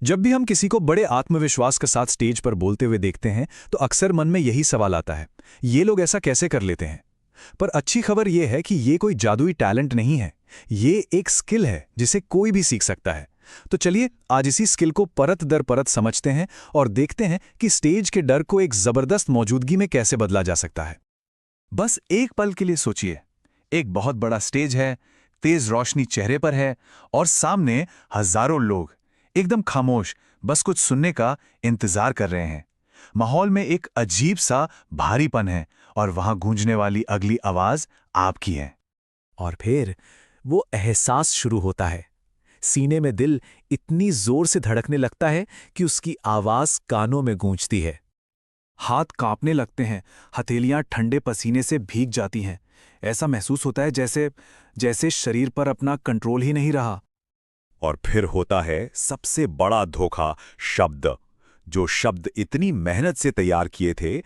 जब भी हम किसी को बड़े आत्मविश्वास के साथ स्टेज पर बोलते हुए देखते हैं तो अक्सर मन में यही सवाल आता है, ये लोग ऐसा कैसे कर लेते हैं। पर अच्छी खबर यह है कि ये कोई जादुई टैलेंट नहीं है, ये एक स्किल है जिसे कोई भी सीख सकता है। तो चलिए आज इसी स्किल को परत दर परत समझते हैं और देखते हैं कि स्टेज के डर को एक जबरदस्त मौजूदगी में कैसे बदला जा सकता है। बस एक पल के लिए सोचिए, एक बहुत बड़ा स्टेज है, तेज रोशनी चेहरे पर है और सामने हजारों लोग एकदम खामोश, बस कुछ सुनने का इंतजार कर रहे हैं। माहौल में एक अजीब सा भारीपन है और वहां गूंजने वाली अगली आवाज आपकी है। और फिर वो एहसास शुरू होता है। सीने में दिल इतनी जोर से धड़कने लगता है कि उसकी आवाज कानों में गूंजती है। हाथ कांपने लगते हैं, हथेलियां ठंडे पसीने से भीग जाती हैं। ऐसा महसूस होता है जैसे शरीर पर अपना कंट्रोल ही नहीं रहा। और फिर होता है सबसे बड़ा धोखा, शब्द। जो शब्द इतनी मेहनत से तैयार किए थे,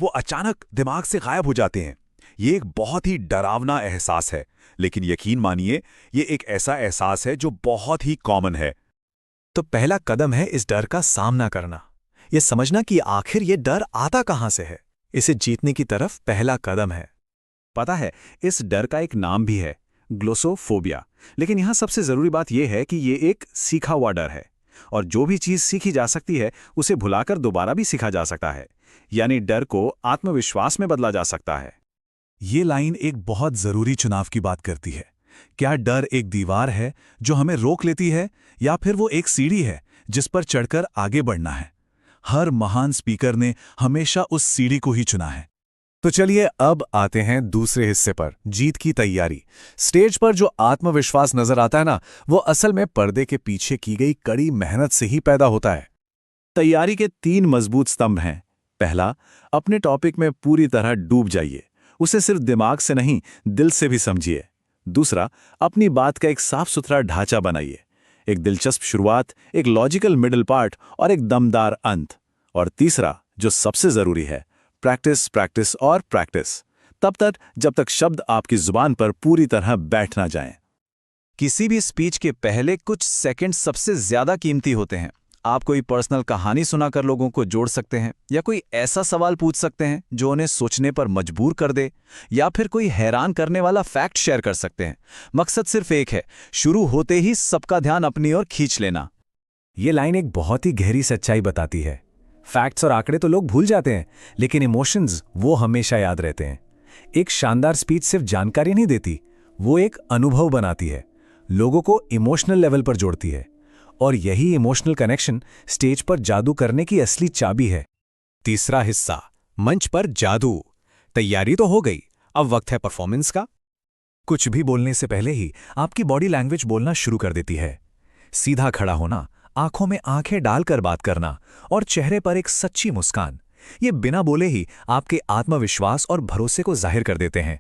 वो अचानक दिमाग से गायब हो जाते हैं। ये एक बहुत ही डरावना एहसास है, लेकिन यकीन मानिए ये एक ऐसा एहसास है जो बहुत ही कॉमन है। तो पहला कदम है इस डर का सामना करना, ये समझना कि आखिर ये डर आता कहां से है। इसे जीतने की तरफ पहला कदम है। पता है, इस डर का एक नाम भी है, ग्लोसोफोबिया। लेकिन यहां सबसे जरूरी बात यह है कि ये एक सीखा हुआ डर है, और जो भी चीज सीखी जा सकती है उसे भुलाकर दोबारा भी सीखा जा सकता है। यानी डर को आत्मविश्वास में बदला जा सकता है। ये लाइन एक बहुत जरूरी चुनाव की बात करती है। क्या डर एक दीवार है जो हमें रोक लेती है, या फिर वो एक सीढ़ी है जिस पर चढ़कर आगे बढ़ना है? हर महान स्पीकर ने हमेशा उस सीढ़ी को ही चुना है। तो चलिए अब आते हैं दूसरे हिस्से पर, जीत की तैयारी। स्टेज पर जो आत्मविश्वास नजर आता है ना, वो असल में पर्दे के पीछे की गई कड़ी मेहनत से ही पैदा होता है। तैयारी के 3 मजबूत स्तंभ हैं। पहला, अपने टॉपिक में पूरी तरह डूब जाइए, उसे सिर्फ दिमाग से नहीं दिल से भी समझिए। दूसरा, अपनी बात का एक साफ सुथरा ढांचा बनाइए, एक दिलचस्प शुरुआत, एक लॉजिकल मिडिल पार्ट और एक दमदार अंत। और तीसरा, जो सबसे जरूरी है, प्रैक्टिस प्रैक्टिस और प्रैक्टिस, तब तक जब तक शब्द आपकी जुबान पर पूरी तरह बैठ ना जाएं। किसी भी स्पीच के पहले कुछ सेकंड सबसे ज्यादा कीमती होते हैं। आप कोई पर्सनल कहानी सुनाकर लोगों को जोड़ सकते हैं, या कोई ऐसा सवाल पूछ सकते हैं जो उन्हें सोचने पर मजबूर कर दे, या फिर कोई हैरान करने वाला फैक्ट शेयर कर सकते हैं। मकसद सिर्फ एक है, शुरू होते ही सबका ध्यान अपनी ओर खींच लेना। ये लाइन एक बहुत ही गहरी सच्चाई बताती है। फैक्ट्स और आंकड़े तो लोग भूल जाते हैं, लेकिन इमोशंस वो हमेशा याद रहते हैं। एक शानदार स्पीच सिर्फ जानकारी नहीं देती, वो एक अनुभव बनाती है, लोगों को इमोशनल लेवल पर जोड़ती है। और यही इमोशनल कनेक्शन स्टेज पर जादू करने की असली चाबी है। तीसरा हिस्सा, मंच पर जादू। तैयारी तो हो गई, अब वक्त है परफॉर्मेंस का। कुछ भी बोलने से पहले ही आपकी बॉडी लैंग्वेज बोलना शुरू कर देती है। सीधा खड़ा होना, आंखों में आंखें डालकर बात करना और चेहरे पर एक सच्ची मुस्कान, ये बिना बोले ही आपके आत्मविश्वास और भरोसे को जाहिर कर देते हैं।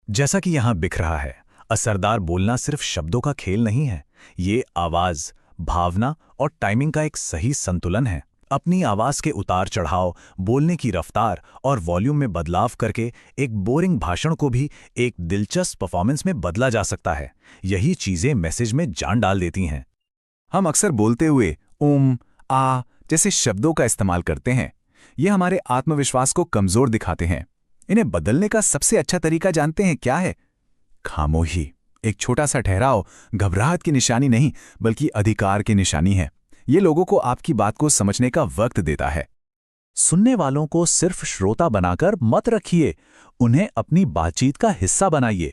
जैसा कि यहां दिख रहा है, असरदार बोलना सिर्फ शब्दों का खेल नहीं है, ये आवाज, भावना और टाइमिंग का एक सही संतुलन है। अपनी आवाज के उतार चढ़ाव, बोलने की रफ्तार और वॉल्यूम में बदलाव करके एक बोरिंग भाषण को भी एक दिलचस्प परफॉर्मेंस में बदला जा सकता है। यही चीजें मैसेज में जान डाल देती हैं। हम अक्सर बोलते हुए आ जैसे शब्दों का इस्तेमाल करते हैं। ये हमारे आत्मविश्वास को कमजोर दिखाते हैं। इन्हें बदलने का सबसे अच्छा तरीका जानते हैं क्या है? खामोशी। एक छोटा सा ठहराव घबराहट की निशानी नहीं, बल्कि अधिकार की निशानी है। ये लोगों को आपकी बात को समझने का वक्त देता है। सुनने वालों को सिर्फ श्रोता बनाकर मत रखिए, उन्हें अपनी बातचीत का हिस्सा बनाइए।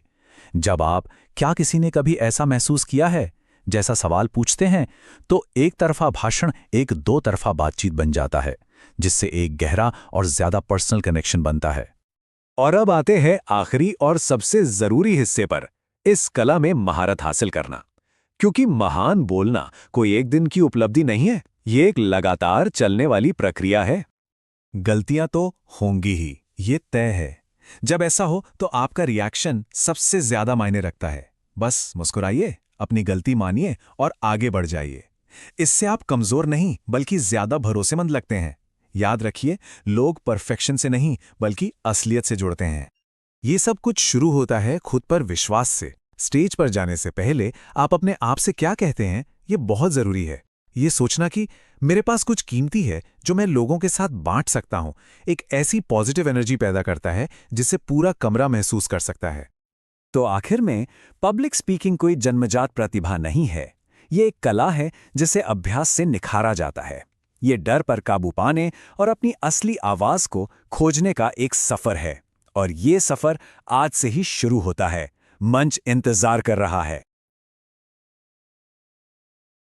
जब आप क्या किसी ने कभी ऐसा महसूस किया है जैसा सवाल पूछते हैं, तो एक तरफा भाषण एक दो तरफा बातचीत बन जाता है, जिससे एक गहरा और ज्यादा पर्सनल कनेक्शन बनता है। और अब आते हैं आखिरी और सबसे जरूरी हिस्से पर, इस कला में महारत हासिल करना। क्योंकि महान बोलना कोई एक दिन की उपलब्धि नहीं है, ये एक लगातार चलने वाली प्रक्रिया है। गलतियां तो होंगी ही, ये तय है। जब ऐसा हो तो आपका रिएक्शन सबसे ज्यादा मायने रखता है। बस मुस्कुराइए, अपनी गलती मानिए और आगे बढ़ जाइए। इससे आप कमजोर नहीं बल्कि ज्यादा भरोसेमंद लगते हैं। याद रखिए, लोग परफेक्शन से नहीं बल्कि असलियत से जुड़ते हैं। ये सब कुछ शुरू होता है खुद पर विश्वास से। स्टेज पर जाने से पहले आप अपने आप से क्या कहते हैं, ये बहुत जरूरी है। ये सोचना कि मेरे पास कुछ कीमती है जो मैं लोगों के साथ बांट सकता हूं, एक ऐसी पॉजिटिव एनर्जी पैदा करता है जिससे पूरा कमरा महसूस कर सकता है। तो आखिर में पब्लिक स्पीकिंग कोई जन्मजात प्रतिभा नहीं है। ये एक कला है जिसे अभ्यास से निखारा जाता है। ये डर पर काबू पाने और अपनी असली आवाज को खोजने का एक सफर है। और ये सफर आज से ही शुरू होता है। मंच इंतजार कर रहा है।